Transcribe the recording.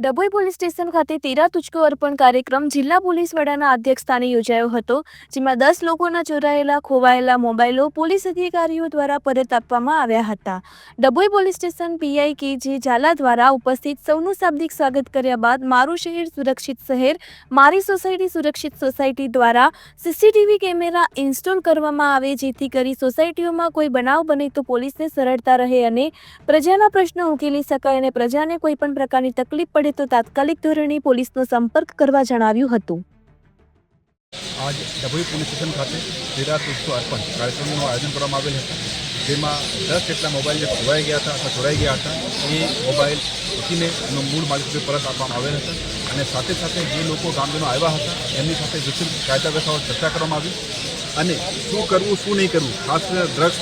Dabhoi police station ખાતે તેરા તુચકો અર્પણ કાર્યક્રમ જિલ્લા પોલીસ વડાના અધ્યક્ષસ્થાને યોજાયો હતો, જેમાં 10 લોકોના ચોરાયેલા ખોવાયેલા મોબાઈલો પોલીસ અધિકારીઓ દ્વારા પરત આપવામાં આવ્યા હતા। Dabhoi police station PI K J. Jhala દ્વારા ઉપસ્થિત સૌનું શાબ્દિક સ્વાગત કર્યા બાદ મારું શહેર સુરક્ષિત શહેર, મારી સોસાયટી સુરક્ષિત સોસાયટી દ્વારા સીસીટીવી કેમેરા ઇન્સ્ટોલ કરવામાં આવે, જેથી કરી સોસાયટીઓમાં કોઈ બનાવ બને તો પોલીસને સરળતા રહે અને પ્રજાના પ્રશ્નો ઉકેલી શકાય અને પ્રજાને કોઈ પણ પ્રકારની તકલીફ પડે તો તાત્કાલિક ધોરણે પોલીસનો સંપર્ક કરવા જણાવ્યું હતું। आज डभोई पुलिस स्टेशन खाते तेरा तुझको अर्पण कार्यक्रमનું આયોજન કરવામાં આવેલ હતું, જેમાં 10 જેટલા મોબાઈલ જે ખોવાઈ ગયા હતા અથવા ચોરાઈ ગયા હતા એ મોબાઈલ ઉઠીને એનો મૂળ માલિકને પરત આપવામાં આવેલ હતા અને સાથે સાથે જે લોકો ગામજનો આવ્યા હતા એમની સાથે વિસ્તૃત કાયદા વ્યવસ્થાઓ ચર્ચા કરવામાં આવી અને શું કરવું શું નહીં કરવું, ખાસ કરીને ડ્રગ્સની